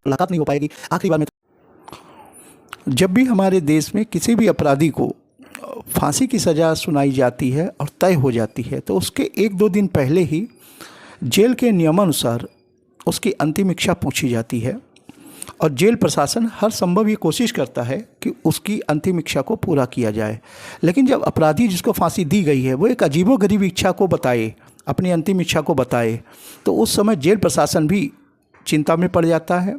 मुलाकात नहीं हो पाएगी। आखिरी बार में जब भी हमारे देश में किसी भी अपराधी को फांसी की सज़ा सुनाई जाती है और तय हो जाती है, तो उसके 1-2 दिन पहले ही जेल के नियमानुसार उसकी अंतिम इच्छा पूछी जाती है और जेल प्रशासन हर संभव ये कोशिश करता है कि उसकी अंतिम इच्छा को पूरा किया जाए। लेकिन जब अपराधी जिसको फांसी दी गई है वो एक अजीबोगरीब इच्छा को बताए, अपनी अंतिम इच्छा को बताए, तो उस समय जेल प्रशासन भी चिंता में पड़ जाता है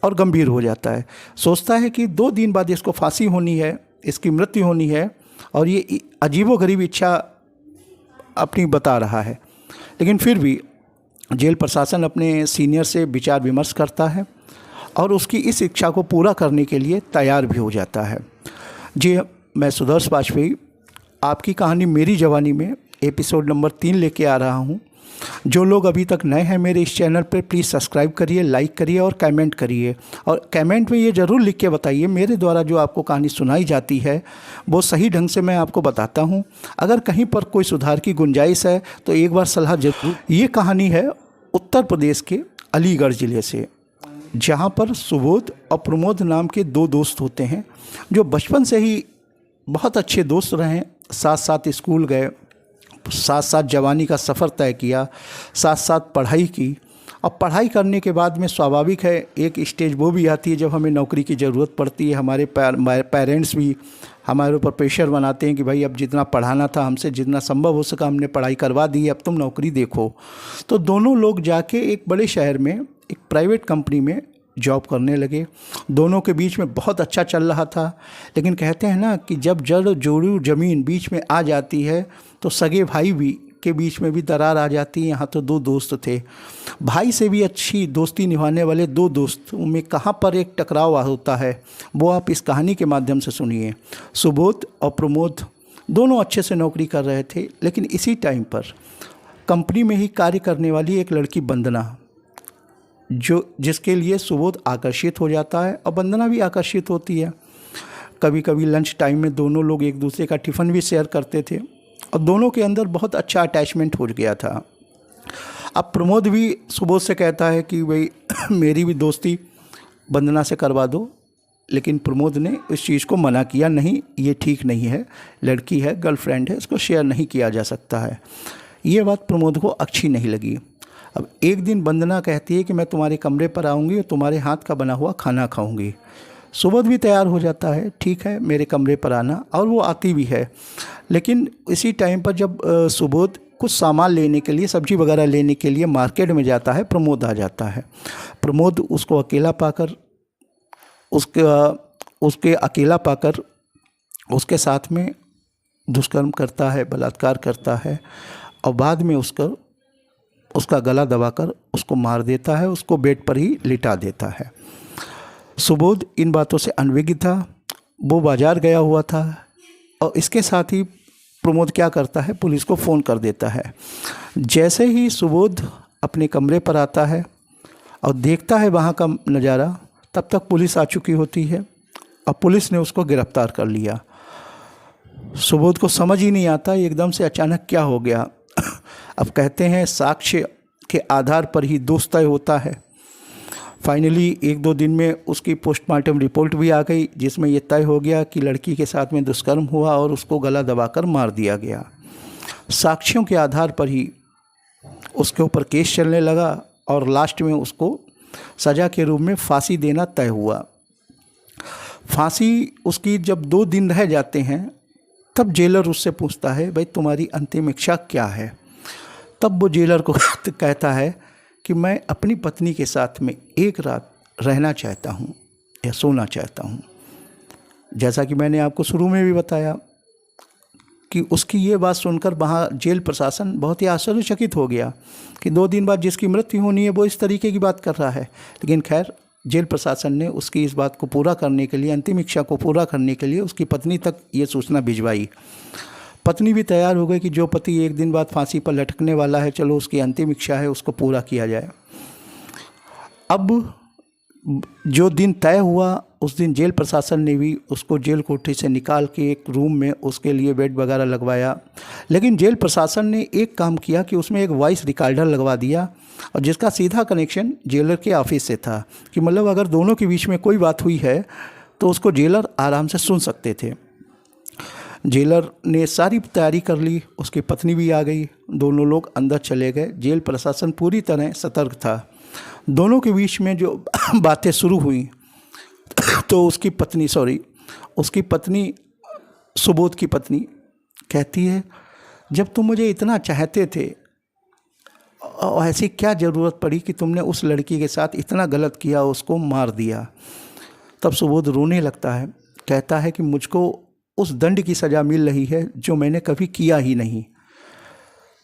और गंभीर हो जाता है। सोचता है कि 2 दिन बाद इसको फांसी होनी है, इसकी मृत्यु होनी है और ये अजीबोगरीब इच्छा अपनी बता रहा है। लेकिन फिर भी जेल प्रशासन अपने सीनियर से विचार विमर्श करता है और उसकी इस इच्छा को पूरा करने के लिए तैयार भी हो जाता है। जी, मैं सुदर्श वाजपेयी आपकी कहानी मेरी जवानी में एपिसोड नंबर 3 लेके आ रहा हूँ। जो लोग अभी तक नए हैं मेरे इस चैनल पर, प्लीज़ सब्सक्राइब करिए, लाइक करिए और कमेंट करिए। और कमेंट में ये ज़रूर लिख के बताइए मेरे द्वारा जो आपको कहानी सुनाई जाती है वो सही ढंग से मैं आपको बताता हूँ। अगर कहीं पर कोई सुधार की गुंजाइश है तो एक बार सलाह जरूर। ये कहानी है उत्तर प्रदेश के अलीगढ़ ज़िले से, जहाँ पर सुबोध और प्रमोद नाम के 2 दोस्त होते हैं जो बचपन से ही बहुत अच्छे दोस्त रहे। साथ साथ स्कूल गए, साथ साथ जवानी का सफ़र तय किया, साथ साथ पढ़ाई की। और पढ़ाई करने के बाद में स्वाभाविक है एक स्टेज वो भी आती है जब हमें नौकरी की ज़रूरत पड़ती है। हमारे पेरेंट्स भी हमारे ऊपर प्रेशर बनाते हैं कि भाई अब जितना पढ़ाना था हमसे जितना संभव हो सका हमने पढ़ाई करवा दी, अब तुम नौकरी देखो। तो दोनों लोग जाके एक बड़े शहर में एक प्राइवेट कंपनी में जॉब करने लगे। दोनों के बीच में बहुत अच्छा चल रहा था। लेकिन कहते हैं ना कि जब जड़ जोड़ू ज़मीन बीच में आ जाती है तो सगे भाई भी के बीच में भी दरार आ जाती है। यहाँ तो 2 दोस्त थे, भाई से भी अच्छी दोस्ती निभाने वाले 2 दोस्त में कहाँ पर एक टकराव होता है वो आप इस कहानी के माध्यम से सुनिए। सुबोध और प्रमोद दोनों अच्छे से नौकरी कर रहे थे, लेकिन इसी टाइम पर कंपनी में ही कार्य करने वाली एक लड़की वंदना, जिसके लिए सुबोध आकर्षित हो जाता है और वंदना भी आकर्षित होती है। कभी कभी लंच टाइम में दोनों लोग एक दूसरे का टिफ़िन भी शेयर करते थे और दोनों के अंदर बहुत अच्छा अटैचमेंट हो गया था। अब प्रमोद भी सुबोध से कहता है कि भाई मेरी भी दोस्ती वंदना से करवा दो, लेकिन प्रमोद ने इस चीज़ को मना किया, नहीं ये ठीक नहीं है, लड़की है, गर्लफ्रेंड है, इसको शेयर नहीं किया जा सकता है। ये बात प्रमोद को अच्छी नहीं लगी। अब एक दिन वंदना कहती है कि मैं तुम्हारे कमरे पर आऊँगी और तुम्हारे हाथ का बना हुआ खाना खाऊँगी। सुबोध भी तैयार हो जाता है, ठीक है मेरे कमरे पर आना, और वो आती भी है। लेकिन इसी टाइम पर जब सुबोध कुछ सामान लेने के लिए, सब्जी वगैरह लेने के लिए मार्केट में जाता है, प्रमोद आ जाता है। प्रमोद उसको अकेला पाकर उसके साथ में दुष्कर्म करता है, बलात्कार करता है और बाद में उसका गला दबाकर उसको मार देता है, उसको बेड पर ही लिटा देता है। सुबोध इन बातों से अनभिज्ञ था, वो बाज़ार गया हुआ था और इसके साथ ही प्रमोद क्या करता है, पुलिस को फ़ोन कर देता है। जैसे ही सुबोध अपने कमरे पर आता है और देखता है वहाँ का नज़ारा, तब तक पुलिस आ चुकी होती है और पुलिस ने उसको गिरफ़्तार कर लिया। सुबोध को समझ ही नहीं आता एकदम से अचानक क्या हो गया। अब कहते हैं साक्ष्य के आधार पर ही दोष तय होता है। फाइनली 1-2 दिन में उसकी पोस्टमार्टम रिपोर्ट भी आ गई, जिसमें ये तय हो गया कि लड़की के साथ में दुष्कर्म हुआ और उसको गला दबाकर मार दिया गया। साक्ष्यों के आधार पर ही उसके ऊपर केस चलने लगा और लास्ट में उसको सज़ा के रूप में फांसी देना तय हुआ। फांसी उसकी जब 2 दिन रह जाते हैं तब जेलर उससे पूछता है, भाई तुम्हारी अंतिम इच्छा क्या है? तब वो जेलर को कहता है कि मैं अपनी पत्नी के साथ में एक रात रहना चाहता हूँ या सोना चाहता हूँ। जैसा कि मैंने आपको शुरू में भी बताया कि उसकी ये बात सुनकर वहाँ जेल प्रशासन बहुत ही आश्चर्यचकित हो गया कि 2 दिन बाद जिसकी मृत्यु होनी है वो इस तरीके की बात कर रहा है। लेकिन खैर जेल प्रशासन ने उसकी इस बात को पूरा करने के लिए, अंतिम इच्छा को पूरा करने के लिए उसकी पत्नी तक ये सूचना भिजवाई। पत्नी भी तैयार हो गई कि जो पति 1 दिन बाद फांसी पर लटकने वाला है, चलो उसकी अंतिम इच्छा है उसको पूरा किया जाए। अब जो दिन तय हुआ उस दिन जेल प्रशासन ने भी उसको जेल कोठरी से निकाल के एक रूम में उसके लिए बेड वगैरह लगवाया। लेकिन जेल प्रशासन ने एक काम किया कि उसमें एक वॉइस रिकॉर्डर लगवा दिया, और जिसका सीधा कनेक्शन जेलर के ऑफिस से था, कि मतलब अगर दोनों के बीच में कोई बात हुई है तो उसको जेलर आराम से सुन सकते थे। जेलर ने सारी तैयारी कर ली, उसकी पत्नी भी आ गई, दोनों लोग अंदर चले गए। जेल प्रशासन पूरी तरह सतर्क था। दोनों के बीच में जो बातें शुरू हुई तो उसकी पत्नी सुबोध की पत्नी कहती है, जब तुम मुझे इतना चाहते थे, ऐसी क्या ज़रूरत पड़ी कि तुमने उस लड़की के साथ इतना गलत किया, उसको मार दिया। तब सुबोध रोने लगता है, कहता है कि मुझको उस दंड की सज़ा मिल रही है जो मैंने कभी किया ही नहीं।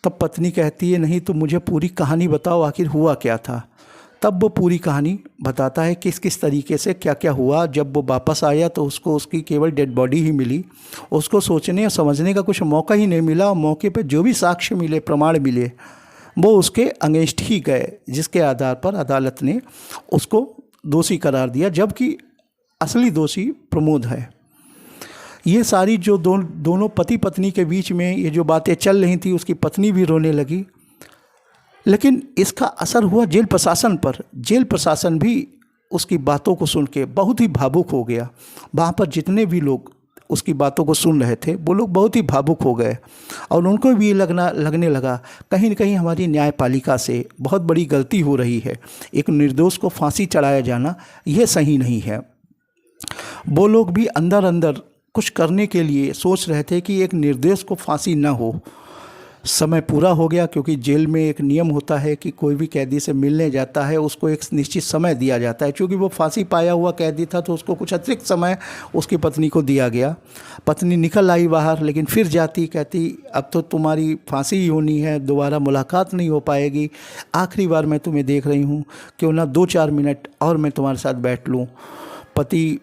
तब पत्नी कहती है, नहीं तो मुझे पूरी कहानी बताओ, आखिर हुआ क्या था। तब वो पूरी कहानी बताता है किस किस तरीके से क्या क्या हुआ। जब वो वापस आया तो उसको उसकी केवल डेड बॉडी ही मिली, उसको सोचने और समझने का कुछ मौका ही नहीं मिला। और मौके पे जो भी साक्ष्य मिले, प्रमाण मिले, वो उसके अगेंस्ट ही गए, जिसके आधार पर अदालत ने उसको दोषी करार दिया, जबकि असली दोषी प्रमोद है। ये सारी जो दोनों पति पत्नी के बीच में ये जो बातें चल रही थी, उसकी पत्नी भी रोने लगी। लेकिन इसका असर हुआ जेल प्रशासन पर। जेल प्रशासन भी उसकी बातों को सुन के बहुत ही भावुक हो गया। वहाँ पर जितने भी लोग उसकी बातों को सुन रहे थे, वो लोग बहुत ही भावुक हो गए, और उनको भी लगने लगा कहीं न कहीं हमारी न्यायपालिका से बहुत बड़ी गलती हो रही है। एक निर्दोष को फांसी चढ़ाया जाना यह सही नहीं है। वो लोग भी अंदर अंदर कुछ करने के लिए सोच रहे थे कि एक निर्दोष को फांसी ना हो। समय पूरा हो गया, क्योंकि जेल में एक नियम होता है कि कोई भी कैदी से मिलने जाता है उसको एक निश्चित समय दिया जाता है। क्योंकि वो फांसी पाया हुआ कैदी था तो उसको कुछ अतिरिक्त समय उसकी पत्नी को दिया गया। पत्नी निकल आई बाहर, लेकिन फिर जाती, कहती अब तो तुम्हारी फांसी ही होनी है, दोबारा मुलाकात नहीं हो पाएगी, आखिरी बार मैं तुम्हें देख रही हूँ, क्यों ना 2-4 मिनट और मैं तुम्हारे साथ बैठ लूँ। पति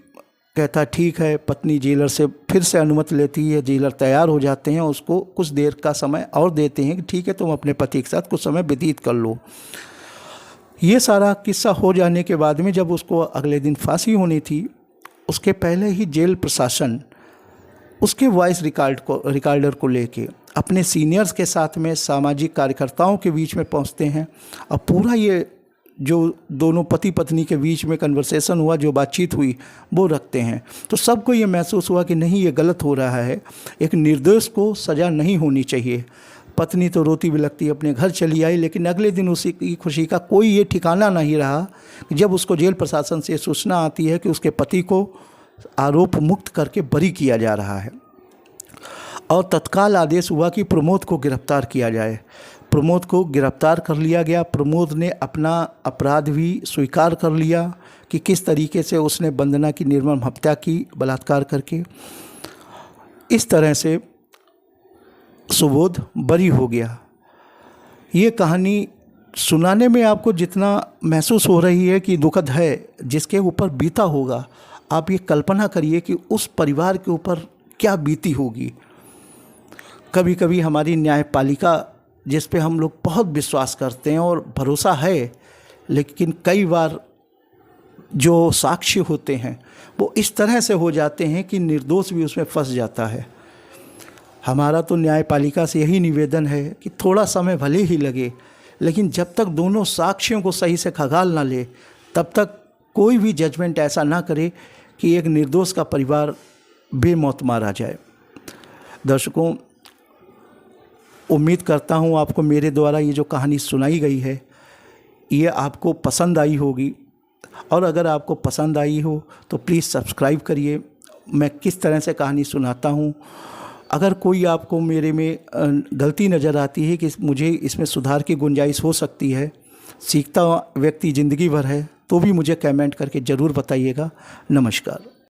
कहता ठीक है। पत्नी जेलर से फिर से अनुमति लेती है। जेलर तैयार हो जाते हैं, उसको कुछ देर का समय और देते हैं कि ठीक है तुम अपने पति के साथ कुछ समय व्यतीत कर लो। ये सारा किस्सा हो जाने के बाद में जब उसको अगले दिन फांसी होनी थी, उसके पहले ही जेल प्रशासन उसके वॉइस रिकॉर्डर को लेके अपने सीनियर्स के साथ में सामाजिक कार्यकर्ताओं के बीच में पहुंचते हैं, और पूरा ये जो दोनों पति पत्नी के बीच में कन्वर्सेशन हुआ, जो बातचीत हुई, वो रखते हैं। तो सबको ये महसूस हुआ कि नहीं, ये गलत हो रहा है, एक निर्दोष को सज़ा नहीं होनी चाहिए। पत्नी तो रोती भी लगती अपने घर चली आई, लेकिन अगले दिन उसी की खुशी का कोई ये ठिकाना नहीं रहा जब उसको जेल प्रशासन से सूचना आती है कि उसके पति को आरोप मुक्त करके बरी किया जा रहा है, और तत्काल आदेश हुआ कि प्रमोद को गिरफ्तार किया जाए। प्रमोद को गिरफ्तार कर लिया गया। प्रमोद ने अपना अपराध भी स्वीकार कर लिया कि किस तरीके से उसने वंदना की निर्मम हत्या की बलात्कार करके। इस तरह से सुबोध बरी हो गया। ये कहानी सुनाने में आपको जितना महसूस हो रही है कि दुखद है, जिसके ऊपर बीता होगा, आप ये कल्पना करिए कि उस परिवार के ऊपर क्या बीती होगी। कभी कभी हमारी न्यायपालिका, जिस पे हम लोग बहुत विश्वास करते हैं और भरोसा है, लेकिन कई बार जो साक्ष्य होते हैं वो इस तरह से हो जाते हैं कि निर्दोष भी उसमें फंस जाता है। हमारा तो न्यायपालिका से यही निवेदन है कि थोड़ा समय भले ही लगे, लेकिन जब तक दोनों साक्ष्यों को सही से खंगाल ना ले, तब तक कोई भी जजमेंट ऐसा ना करे कि एक निर्दोष का परिवार बेमौत मारा जाए। दर्शकों, उम्मीद करता हूँ आपको मेरे द्वारा ये जो कहानी सुनाई गई है ये आपको पसंद आई होगी, और अगर आपको पसंद आई हो तो प्लीज़ सब्सक्राइब करिए। मैं किस तरह से कहानी सुनाता हूँ, अगर कोई आपको मेरे में गलती नज़र आती है कि मुझे इसमें सुधार की गुंजाइश हो सकती है, सीखता व्यक्ति ज़िंदगी भर है, तो भी मुझे कमेंट करके ज़रूर बताइएगा। नमस्कार।